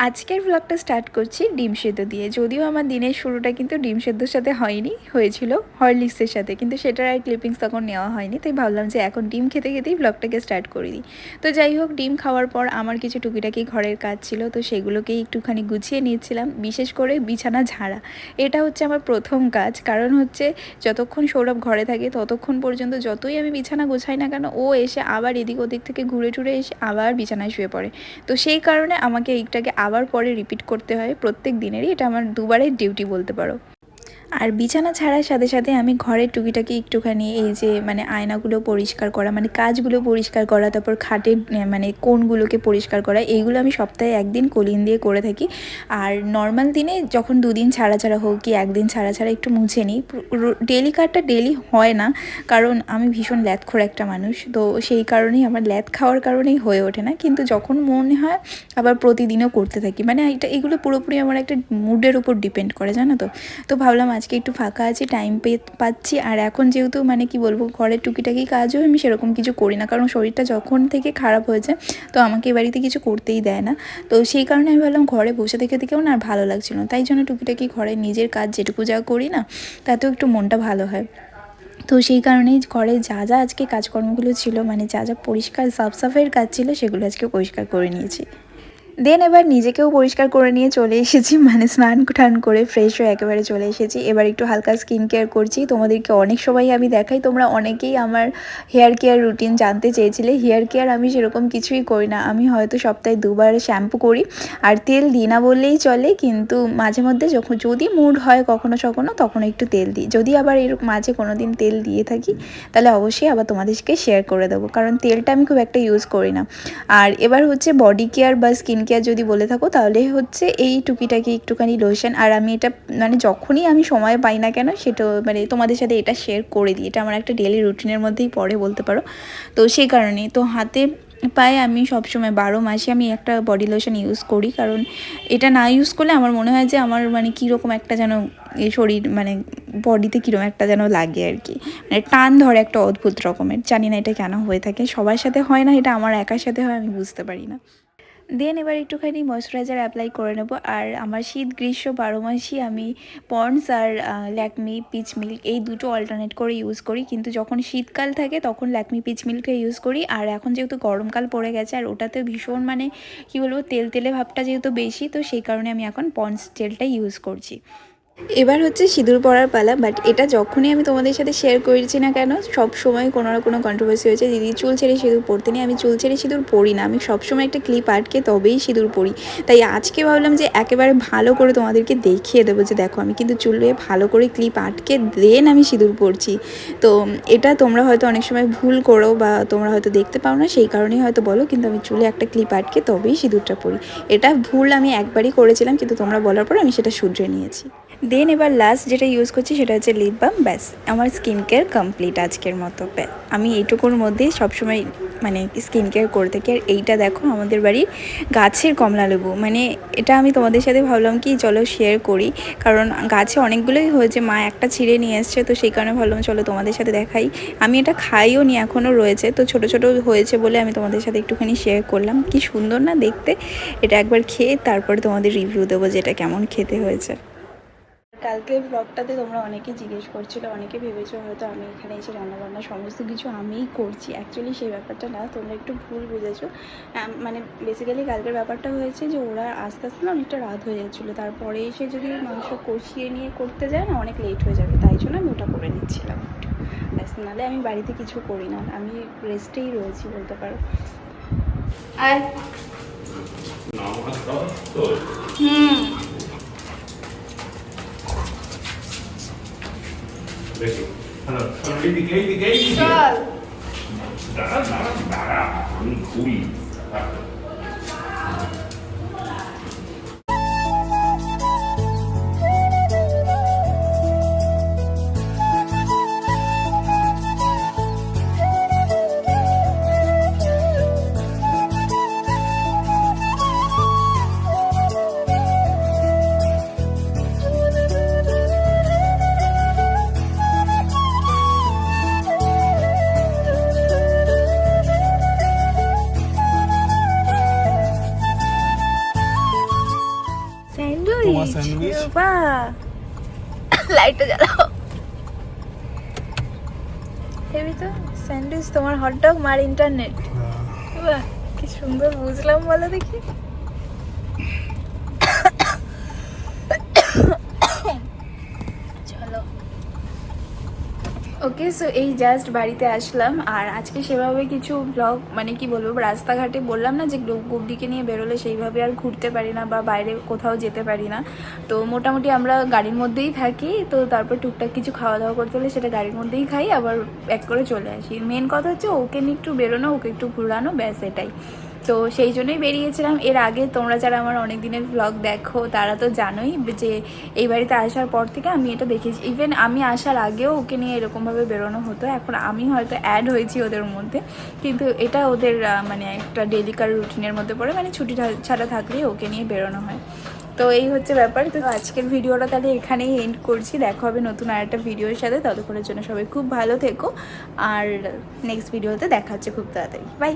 আজকের ব্লগটা স্টার্ট করছি ডিম সেদ্ধ দিয়ে। যদিও আমার দিনের শুরুটা কিন্তু ডিম সেদ্ধর সাথে হয়নি, হয়েছিল হরলিক্সের সাথে, কিন্তু সেটার আর ক্লিপিংস তখন নেওয়া হয়নি। তাই ভাবলাম যে এখন ডিম খেতে খেতেই ব্লগটাকে স্টার্ট করে দিই। তো যাই হোক, ডিম খাওয়ার পর আমার কিছু টুকিটাকি ঘরের কাজ ছিল, তো সেগুলোকেই একটুখানি গুছিয়ে নিয়েছিলাম। বিশেষ করে বিছানা ঝাড়া, এটা হচ্ছে আমার প্রথম কাজ। কারণ হচ্ছে যতক্ষণ সৌরভ ঘরে থাকে ততক্ষণ পর্যন্ত যতই আমি বিছানা গোছাই না কেন, ও এসে আবার এদিক ওদিক থেকে ঘুরে টুরে এসে আবার বিছানায় শুয়ে পড়ে। তো সেই কারণে আমাকে এইটাকে আবার পরে রিপিট করতে হয় প্রত্যেক দিনেরই। এটা আমার দুবারের ডিউটি বলতে পারো। আর বিছানা ছাড়ার সাথে সাথে আমি ঘরের টুকিটাকি একটুখানি এই যে মানে আয়নাগুলো পরিষ্কার করা, মানে কাজগুলো পরিষ্কার করা, তারপর খাটের মানে কোণগুলোকে পরিষ্কার করা, এইগুলো আমি সপ্তাহে একদিন কলিন দিয়ে করে থাকি। আর নর্মাল দিনে যখন দুদিন ছাড়া ছাড়া হোক কি একদিন ছাড়া ছাড়া একটু মুছে নিই। ডেলি কাটটা ডেলি হয় না, কারণ আমি ভীষণ ল্যাথখোর একটা মানুষ, তো সেই কারণেই আমার ল্যাথ খাওয়ার কারণেই হয়ে ওঠে না। কিন্তু যখন মনে হয় আবার প্রতিদিনও করতে থাকি, মানে এগুলো পুরোপুরি আমার একটা মুডের উপর ডিপেন্ড করে, জানো তো। তো ভাবলাম আজকে একটু ফাঁকা আছি, টাইম পাচ্ছি। আর এখন যেহেতু মানে কি বলবো, ঘরের টুকিটাকি কাজও আমি সেরকম কিছু করি না, কারণ শরীরটা যখন থেকে খারাপ হয়েছে তো আমাকে এ বাড়িতে কিছু করতেই দেয় না। তো সেই কারণে আমি ভাবলাম ঘরে বসে থেকে থেকেও না আর ভালো লাগছিল না, তাই জন্য টুকিটাকি ঘরে নিজের কাজ যেটুকু যা করি না, তাতেও একটু মনটা ভালো হয়। তো সেই কারণেই ঘরে যা যা আজকে কাজকর্মগুলো ছিল, মানে যা যা পরিষ্কার সাফ সাফাইয়ের কাজ ছিল, সেগুলো আজকে পরিষ্কার করে নিয়েছি। দেন এবার নিজেকেও পরিষ্কার করে নিয়ে চলে এসেছি, মানে স্নান টান করে ফ্রেশ হয়ে একেবারে চলে এসেছি। এবার একটু হালকা স্কিন কেয়ার করছি। তোমাদেরকে অনেক সময় আমি দেখাই, তোমরা অনেকেই আমার হেয়ার কেয়ার রুটিন জানতে চেয়েছিলে। হেয়ার কেয়ার আমি সেরকম কিছুই করি না, আমি হয়তো সপ্তাহে দুবার শ্যাম্পু করি, আর তেল দিই না বললেই চলে। কিন্তু মাঝে মধ্যে যখন যদি মুড হয় কখনো সখনো, তখন একটু তেল দিই। যদি আবার এর মাঝে কোনো দিন তেল দিয়ে থাকি, তাহলে অবশ্যই আবার তোমাদেরকে শেয়ার করে দেবো, কারণ তেলটা আমি খুব একটা ইউজ করি না। আর এবার হচ্ছে বডি কেয়ার বা স্কিন কেয়ার যদি বলে থাকো, তাহলে হচ্ছে এই টুকিটাকি একটুখানি লোশন। আর আমি এটা মানে যখনই আমি সময় পাই না কেন, সেটা মানে তোমাদের সাথে এটা শেয়ার করে দিই। এটা আমার একটা ডেলি রুটিনের মধ্যেই পড়ে বলতে পারো। তো সেই কারণেই তো হাতে পায়ে আমি সবসময় 12 মাসে আমি একটা বডি লোশন ইউজ করি, কারণ এটা না ইউজ করলে আমার মনে হয় যে আমার মানে কীরকম একটা যেন এই শরীর মানে বডিতে কীরকম একটা যেন লাগে আর কি, মানে টান ধরে একটা অদ্ভুত রকমের। জানি না এটা কেন হয়ে থাকে, সবার সাথে হয় না, এটা আমার একার সাথে হয়, আমি বুঝতে পারি না। দেন এবার একটুখানি ময়শ্চারাইজার অ্যাপ্লাই করে নেবো। আর আমার শীত গ্রীষ্ম 12 মাসই আমি পন্ডস আর ল্যাকমি পিচ মিল্ক এই দুটো অল্টারনেট করে ইউজ করি। কিন্তু যখন শীতকাল থাকে তখন ল্যাকমি পিচ মিল্কটা ইউজ করি। আর এখন যেহেতু গরমকাল পড়ে গেছে আর ওটাতে ভীষণ মানে কী বলবো, তেল তেলে ভাবটা যেহেতু বেশি, তো সেই কারণে আমি এখন পন্ডস জেলটা ইউজ করছি। এবার হচ্ছে সিঁদুর পরার পালা। বাট এটা যখনই আমি তোমাদের সাথে শেয়ার করেছি না কেন, সব সময় কোনো না কোনো কন্ট্রোভার্সি হয়েছে, দিদি চুল ছেড়ে সিঁদুর পরতে নেই। আমি চুল ছেড়ে সিঁদুর পরি না, আমি সবসময় একটা ক্লিপ আটকে তবেই সিঁদুর পরি। তাই আজকে ভাবলাম যে একেবারে ভালো করে তোমাদেরকে দেখিয়ে দেবো যে দেখো আমি কিন্তু চুলে ভালো করে ক্লিপ আটকে দেন আমি সিঁদুর পরছি। তো এটা তোমরা হয়তো অনেক সময় ভুল করো বা তোমরা হয়তো দেখতে পাও না, সেই কারণেই হয়তো বলো, কিন্তু আমি চুলে একটা ক্লিপ আটকে তবেই সিঁদুরটা পরি। এটা ভুল আমি একবারই করেছিলাম, কিন্তু তোমরা বলার পর আমি সেটা শুধরে নিয়েছি। দেন এবার লাস্ট যেটা ইউজ করছি সেটা হচ্ছে লিপ বাম। ব্যাস আমার স্কিন কেয়ার কমপ্লিট আজকের মতো। আমি এইটুকুর মধ্যেই সবসময় মানে স্কিন কেয়ার করে থাকি। আর এইটা দেখো আমাদের বাড়ির গাছের কমলা লেবু, মানে এটা আমি তোমাদের সাথে ভাবলাম কি চলো শেয়ার করি, কারণ গাছে অনেকগুলোই হয়েছে, মা একটা ছিঁড়ে নিয়ে এসছে, তো সেই কারণে ভাবলাম চলো তোমাদের সাথে দেখাই। আমি এটা খাইও নি, এখনও রয়েছে, তো ছোট ছোট হয়েছে বলে আমি তোমাদের সাথে একটুখানি শেয়ার করলাম। কি সুন্দর না দেখতে, এটা একবার খেয়ে তারপরে তোমাদের রিভিউ দেবো যে এটা কেমন খেতে হয়েছে। কালকে ব্লগটাতে তোমরা অনেকে জিজ্ঞেস করছিল, অনেকে ভেবেছো হয়তো আমি এখানে এসে রান্নাবান্না সমস্ত কিছু আমিই করছি। অ্যাকচুয়ালি সেই ব্যাপারটা না, তোমরা একটু ভুল বুঝেছো। মানে বেসিক্যালি কালকের ব্যাপারটা হয়েছে যে ওরা আস্তে আস্তে না অনেকটা রাত হয়ে যাচ্ছিলো, তারপরে এসে যদি মাংস কষিয়ে নিয়ে করতে যায় না অনেক লেট হয়ে যাবে, তাই জন্য আমি ওটা করে নিচ্ছিলাম একটু। ব্যাস, নাহলে আমি বাড়িতে কিছু করি না, আমি রেস্টেই রয়েছি বলতে পারো। আর দেখো এইদিকে চল দাঁড়া দাঁড়া দাঁড়া আমি ঘুরি। তোমার স্যান্ডউইচ। বাহ, লাইটটা জ্বালাও। হেবি তো স্যান্ডউইচ, তোমার হটডগ, মার ইন্টারনেট। বাহ, কি সুন্দর বুঝলাম, বলো দেখি। চলো, ওকে। সো এই জাস্ট বাড়িতে আসলাম, আর আজকে সেভাবে কিছু ব্লগ মানে কি বলবো, রাস্তাঘাটে বললাম না যে গুবডিকে নিয়ে বেরোলে সেইভাবে আর ঘুরতে পারি না বা বাইরে কোথাও যেতে পারি না। তো মোটামুটি আমরা গাড়ির মধ্যেই থাকি, তো তারপর টুকটাক কিছু খাওয়া দাওয়া করতে হলে সেটা গাড়ির মধ্যেই খাই, আবার এক করে চলে আসি। মেন কথা হচ্ছে ওকে নিয়ে একটু বেরোনো, ওকে একটু ঘুরানো, ব্যাস এটাই। তো সেই জন্যই বেরিয়েছিলাম। এর আগে তোমরা যারা আমার অনেক দিনের ব্লগ দেখো তারা তো জানোই যে এই বাড়িতে আসার পর থেকে আমি এটা দেখেছি। ইভেন আমি আসার আগেও ওকে নিয়ে এরকমভাবে বেরোনো হতো, এখন আমি হয়তো অ্যাড হয়েছি ওদের মধ্যে, কিন্তু এটা ওদের মানে একটা ডেলিকার রুটিনের মধ্যে পড়ে, মানে ছুটি ছাড়া থাকলেই ওকে নিয়ে বেরোনো হয়। তো এই হচ্ছে ব্যাপার। তো আজকের ভিডিওটা তাহলে এখানেই এন্ড করছি। দেখা হবে নতুন আরেকটা ভিডিওর সাথে, ততক্ষণের জন্য সবাই খুব ভালো থেকো, আর নেক্সট ভিডিওতে দেখা হচ্ছে খুব তাড়াতাড়ি। বাই।